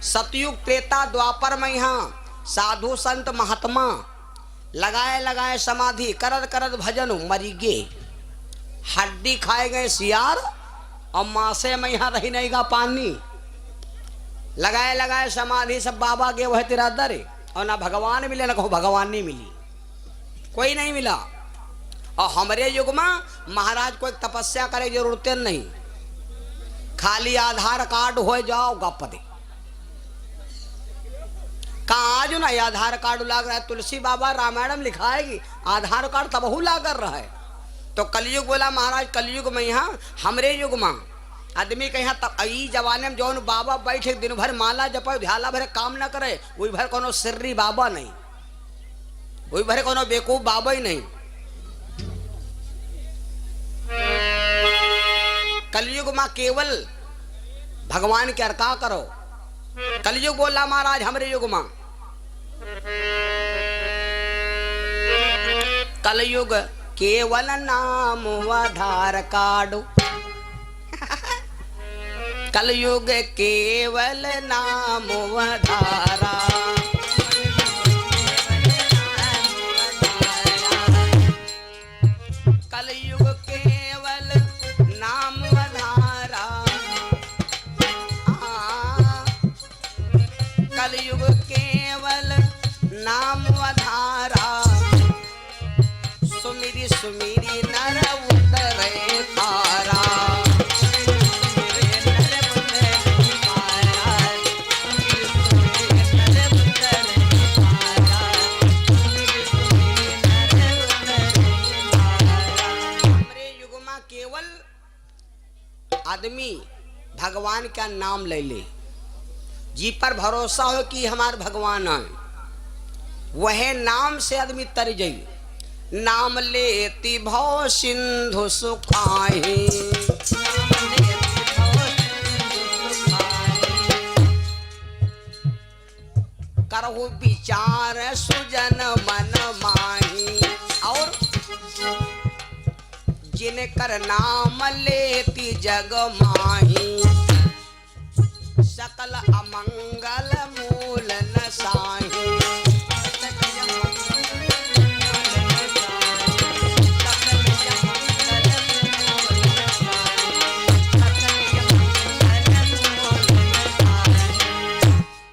सतयुग त्रेता द्वापर में यहाँ साधु संत महात्मा लगाए लगाए समाधि करद करद भजन मरी गे, हड्डी खाए गए सियार और मासे में यहाँ रही नहीं गा पानी। लगाए लगाए समाधि सब बाबा के वह तेरा दर, और ना भगवान मिले ना कहो भगवान नहीं मिली, कोई नहीं मिला। और हमारे युग में महाराज को एक तपस्या करे जरूरत नहीं, खाली आधार कार्ड हो जाओ गप दे। कहाँ आज ना आधार कार्ड लाग रहा है, तुलसी बाबा रामायण लिखाएगी आधार कार्ड तब ला कर रहा है। तो कलयुग बोला महाराज कलयुग में यहाँ हमरे युग में आदमी के यहाँ तब ई जवाने में जौन बाबा बैठे दिन भर माला जपे ध्याला भरे काम न करे, वही भर कोनो सिर्री बाबा नहीं, वही भरे कोनो बेवकूफ बाबा ही नहीं। कलयुग में केवल भगवान के अर्का करो। कलयुग बोला महाराज हमरे युग में कलयुग केवल नाम आधार कार्ड, कलयुग केवल नाम आधारा, कलयुग केवल नाम आधारा, कलयुग केवल नाम आधारा, सुमिरी सुमिरी नर उतरे तारा, आदमी भगवान का नाम ले ले, जी पर भरोसा हो कि हमारे भगवान है, वह नाम से आदमी तर जाई। नाम लेती भव सिंधु सुखाए, करहु विचार सुजन मन माही, और जिनकर नाम लेती जग माही, सकल अमंगल मूल न साही,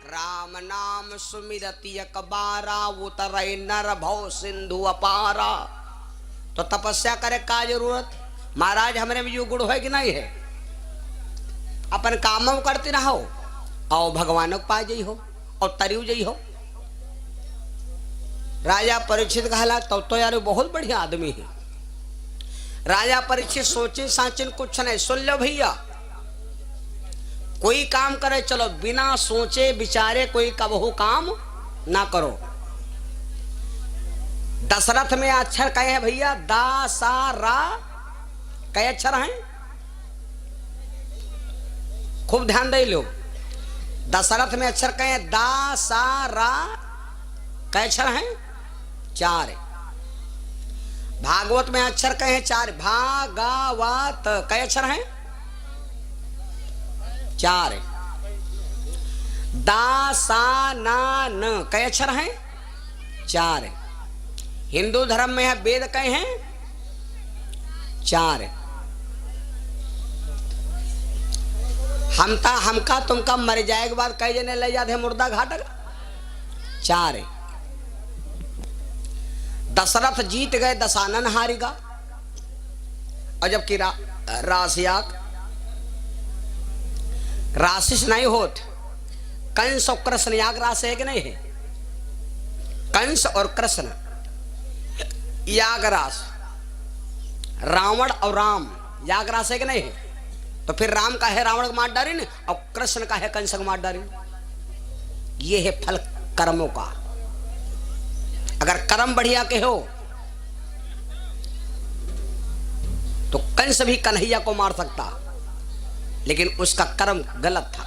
राम नाम सुमिरति अकबारा, उतरे नर भव सिंधु अपारा। तो तपस्या करे का जरूरत महाराज हमरे में जो गुण है कि नहीं है, अपन काम करते रहो और भगवान को पा जाइ हो और तरियो जाइ हो। राजा परीक्षित कहला तो यार बहुत बढ़िया आदमी है। राजा परीक्षित सोचे साचन कुछ नहीं, सुन लो भैया, कोई काम करे चलो बिना सोचे विचारे कोई कबहू काम ना करो। दशरथ में अक्षर कहे हैं भैया, दा सा रा कई अक्षर हैं, खूब ध्यान दे लो। दशरथ में अक्षर कहे दा सा रा कई अक्षर हैं, 4। भागवत में अक्षर कहे 4, भागवत कई अक्षर हैं, 4। दा सा ना न कई अक्षर हैं, 4। हिंदू धर्म में है वेद कहे हैं 4। हमका तुमका मर जाए के बाद कई जने ले जाते हैं मुर्दा घाट, 4। दशरथ जीत गए, दशानन हारेगा। और जबकि राशियाक राशिस नहीं होत, कंस और कृष्ण याग रास है कि नहीं है, कंस और कृष्ण यागरास, रावण और राम यागरास है कि नहीं है। तो फिर राम का है रावण को मार डारी ने, और कृष्ण का है कंस को मार डारी। ये है फल कर्मों का। अगर कर्म बढ़िया के हो तो कंस भी कन्हैया को मार सकता, लेकिन उसका कर्म गलत था।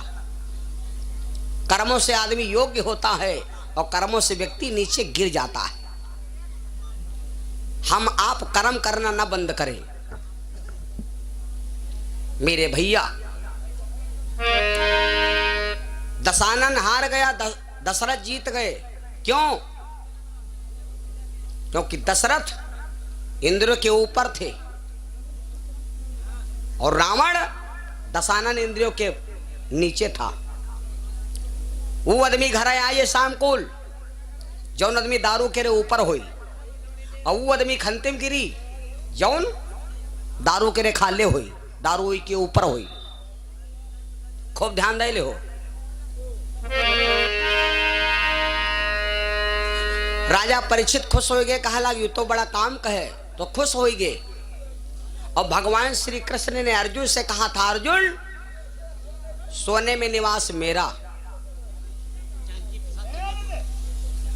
कर्मों से आदमी योग्य होता है और कर्मों से व्यक्ति नीचे गिर जाता है। हम आप कर्म करना ना बंद करें मेरे भैया। दशानन हार गया, दशरथ जीत गए। क्यों? क्योंकि दशरथ इंद्र के ऊपर थे और रावण दशानन इंद्रियों के नीचे था। वो आदमी घर आए शाम को, जौन आदमी दारू के ऊपर हुई, और वो आदमी खंतिम गिरी जौन दारू के खाले हुई, दारू के ऊपर हुई। खूब ध्यान दे ले हो। राजा परीक्षित खुश हो गए, कहा लगे तो बड़ा काम कहे, तो खुश हो गए। और भगवान श्री कृष्ण ने अर्जुन से कहा था, अर्जुन सोने में निवास मेरा।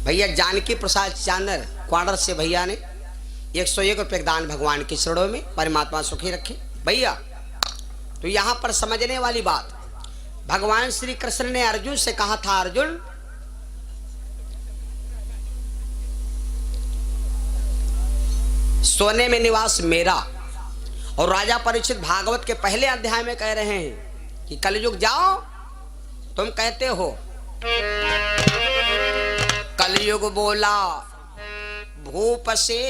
भैया जानकी प्रसाद चांदर क्वार्टर से भैया ने 101 रुपये दान भगवान के चरणों में, परमात्मा सुखी रखे। भैया तो यहां पर समझने वाली बात, भगवान श्री कृष्ण ने अर्जुन से कहा था, अर्जुन सोने में निवास मेरा। और राजा परीक्षित भागवत के पहले अध्याय में कह रहे हैं कि कलयुग जाओ, तुम कहते हो कलयुग बोला भूप से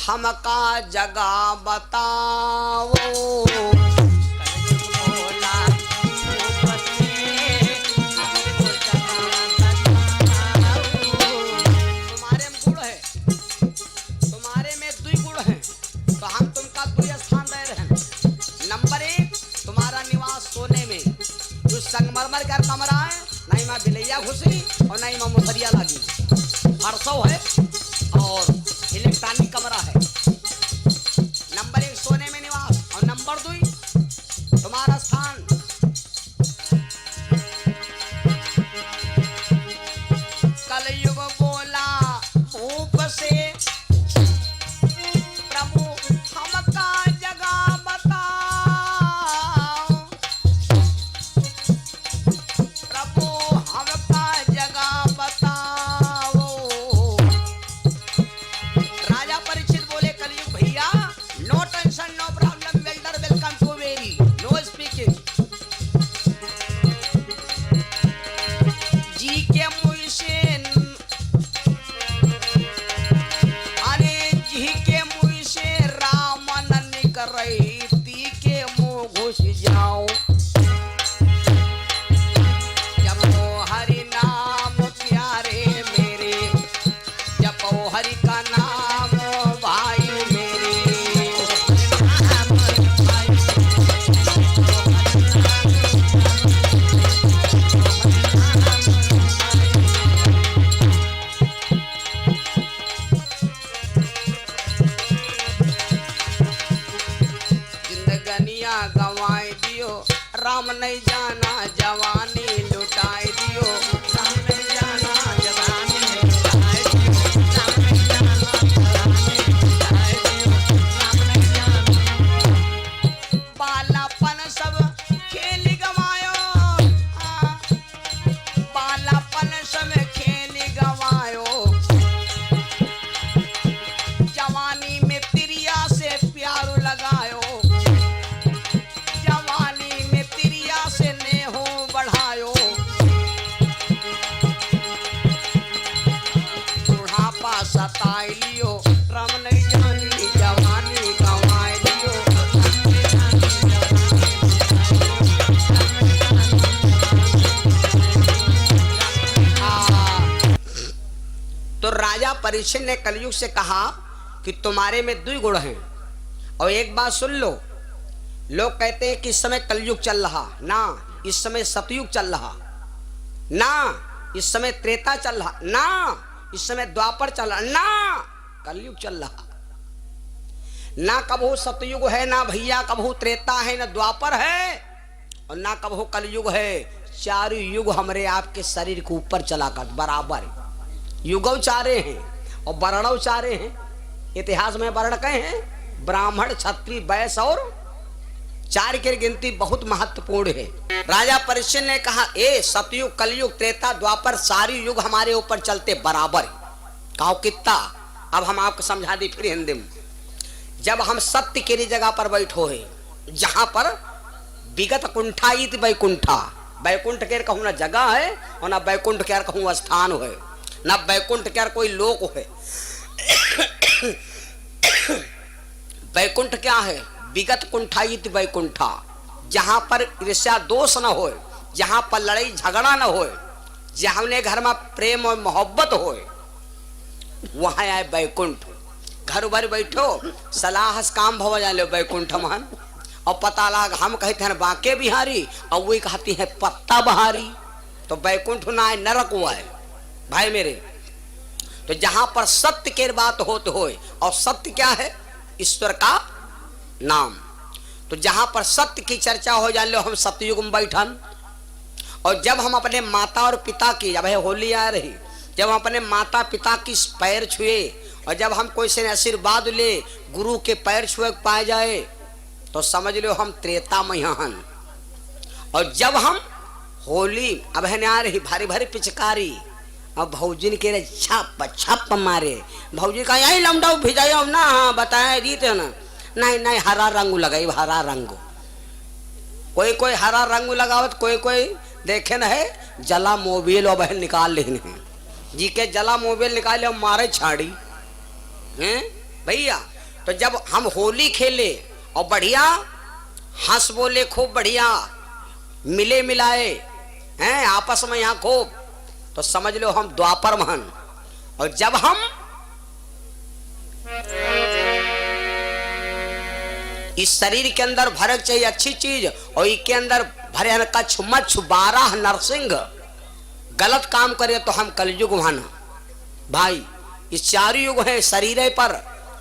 हमका जगह बताओ। संगमरमर का कमरा है, नहीं माँ बिलैया घुसरी और नहीं माँ मुसरिया लगी, फरसो है और इलेक्ट्रॉनिक कमरा है। नंबर 1 सोने में निवास, और नंबर 2 तुम्हारा स्थान कलयुग बोला भूप से प्रभु हमका जगह बताओ। प्रभु हमका जगह बताओ। राजा परीक्षित बोले, कलयुग भैया no tension no problem, welder welcome to very no speaking. जी के मुँह से, अरे जी के मुँह से राम न निकरे, ती के मुँह घुस जाओ। जपो हरि नाम प्यारे मेरे, जपो हरि का नाम भाई मेरे। जिंदगनिया गंवाए दियो, राम नहीं जाना जवानी लुटाए दियो। राम नहीं जाना जवानी लुटाए दियो, राम नहीं जाना जवानी लुटाए दियो, राम नहीं जाना। बालापन सब खेल गवायो, बालापन सब खेल गवायो। जवानी में तिरिया से प्यार लगायो, जवानी में तिरिया से नेहो बढ़ायो। बुढ़ापा सताई लियो, राम नहीं जानी जवानी गंवाए लियो। तो राजा परीक्षित ने कलयुग से कहा कि तुम्हारे में 2 गुण हैं। और एक बात सुन लो, लोग कहते हैं कि इस समय कलयुग चल रहा, ना इस समय सतयुग चल रहा, ना इस समय त्रेता चल रहा, ना इस समय द्वापर चल रहा, ना कलयुग चल रहा। ना कबहू सतयुग है, ना भैया कबहू त्रेता है, ना द्वापर है, और ना कबहू कलयुग है। चारों युग हमारे आपके शरीर के ऊपर चला कर बराबर युगव चारे हैं और वर्णव चारे हैं। इतिहास में वर्ण कहे हैं, ब्राह्मण क्षत्रिय वैश्य और 4 की गिनती बहुत महत्वपूर्ण है। राजा परीक्षित ने कहा, ए सतयुग कलयुग त्रेता द्वापर सारी युग हमारे ऊपर चलते बराबर। कहो कितना? अब हम आपको समझा दी फिर हिंदी में। जब हम सत्य के जगह पर बैठो है, जहां पर विगत कुंठा इत वैकुंठा, बैकुंठ के कहूँ ना जगह है और ना बैकुंठ के कहूँ स्थान है, ना बैकुंठ के कोई लोक है। बैकुंठ क्या है? विगत कुंठाइत बैकुंठा, जहां पर ईर्ष्या दोष न हो, जहां पर लड़ाई झगड़ा न हो, जहां ने घर में प्रेम और मोहब्बत हो, वहां आए बैकुंठ। घर भर बैठो सलाह काम भव जा लो बैकुंठ मन, और पता लाग हम कहते हैं बांके बिहारी और वही कहती है पत्ता बहारी। तो बैकुंठ ना है, नरक हुआ है भाई मेरे। तो जहां पर सत्य के बात होते हो, और सत्य क्या है? ईश्वर का नाम। तो जहां पर सत्य की चर्चा हो जा लो हम सतयुग में बैठन। और जब हम अपने माता और पिता की, जब है होली आ रही, जब हम अपने माता पिता की पैर छुए और जब हम कोई से आशीर्वाद ले, गुरु के पैर छुए पाए जाए, तो समझ लो हम त्रेता में हन। और जब हम होली अब है आ रही भारी भारी पिचकारी, अब भौजिन के छप छप मारे, भौजी का यही लमडाऊ भिजाया ना, हाँ बताए दीते ना, नहीं नहीं हरा रंग लगाई, हरा रंग। कोई कोई हरा रंग लगावत, कोई कोई देखे न है जला मोबिल और बहन निकाल लेने हैं जी के जला मोबिल निकाले और मारे छाड़ी हैं भैया। तो जब हम होली खेले और बढ़िया हंस बोले, खूब बढ़िया मिले मिलाए हैं आपस में यहाँ खूब, तो समझ लो हम द्वापर महन। और जब हम इस शरीर के अंदर भरक चाहिए अच्छी चीज, और इसके अंदर भरे कच्छ मच्छ 12 नरसिंह गलत काम करे तो हम कलयुग माना भाई। इस चार युग है शरीर पर,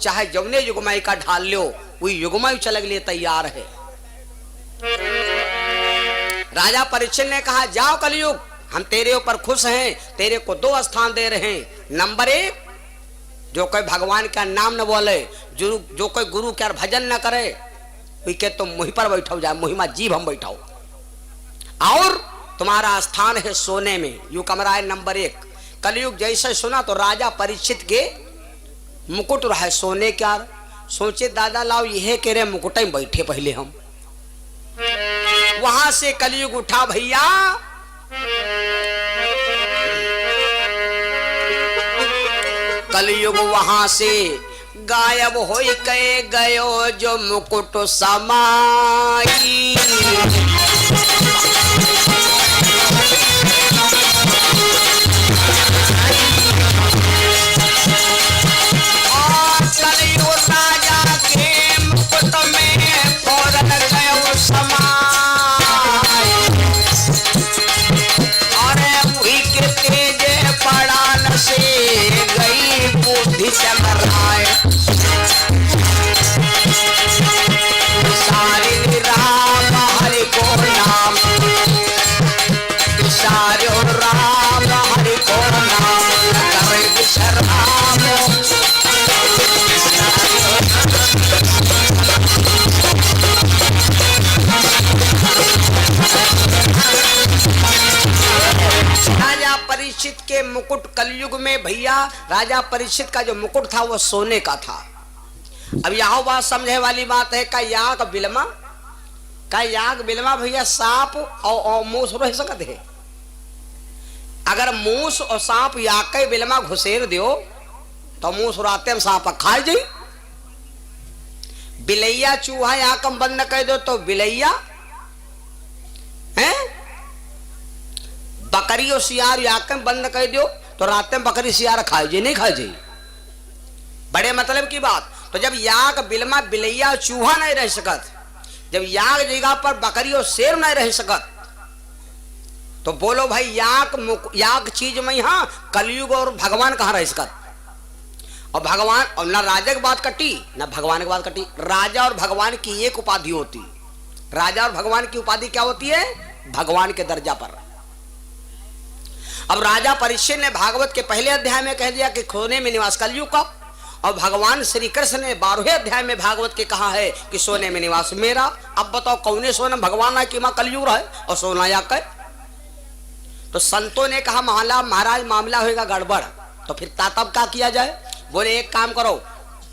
चाहे जौने युगमाई का ढाल लो, वही युगमाई चल के लिए तैयार है। राजा परीक्षित ने कहा जाओ कलयुग, हम तेरे ऊपर खुश हैं, तेरे को 2 स्थान दे रहे हैं। नंबर 1, जो कोई भगवान का नाम न बोले, जो कोई गुरु का भजन न करे, के तुम मुहि पर बैठाओ जाए, मुहिमा जीव हम बैठाओ। और तुम्हारा स्थान है सोने में, यू कमरा है नंबर 1। कलयुग जैसे सुना तो राजा परीक्षित के मुकुट रहा सोने क्या, सोचे दादा लाओ यह कह रहे मुकुट में बैठे पहले हम। वहां से कलयुग उठा भैया, कलयुग वहां से गायब हो गयो जो मुकुट समाई। और कलयुग राजा के मुकुट में फौरन गयो समाई। और वही के तेज पड़ान से गई बुद्धि चमराए। सारे राम हरि को नाम, सारे राम हरि को नाम, करे विश्राम। राजा परीक्षित के मुकुट कलयुग में भैया, राजा परीक्षित का जो मुकुट था वो सोने का था। अब यहाँ बात समझे वाली बात है, का याग बिलमा, का याग बिलमा भैया सांप और मूस रह सकते है। अगर मूस और सांप याग के बिलमा घुसेर दियो तो मूस राते में सांप खा जाई। बिलैया चूहा याग बंद कर दो तो बिलैया हैं, बकरी और सियार याग बंद कर दो तो रात में बकरी सियार खाए जी नहीं खाए जी। बड़े मतलब की बात। तो जब याग बिलमा बिलैया चूहा नहीं रह सकत, जब याग जगह पर बकरी और शेर नहीं रह सकत, तो बोलो भाई याग चीज में यहाँ कलयुग और भगवान कहाँ रह सकत। और भगवान और ना राजा की बात कटी ना भगवान की बात कटी। राजा और भगवान की एक उपाधि होती, राजा और भगवान की उपाधि क्या होती है? भगवान के दर्जा पर। अब राजा परीक्षित ने भागवत के पहले अध्याय में कह दिया कि सोने में निवास कलयुग का, और भगवान श्री कृष्ण ने 12वें अध्याय में भागवत के कहा है कि सोने में निवास मेरा। अब बताओ कौने सोने भगवान है कि मां कलयुग रहा है और सोना या कर। तो संतों ने कहा महाराज मामला होगा गड़बड़, तो फिर तब क्या किया जाए? बोले एक काम करो,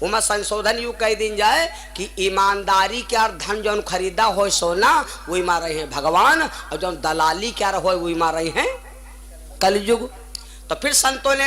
उमा संशोधन यू कह दिन जाए कि ईमानदारी के और धन जो खरीदा हो सोना वही मार रहे हैं भगवान, और जो दलाली क्या हो वही मार रहे हैं कलयुग। तो फिर संतों ने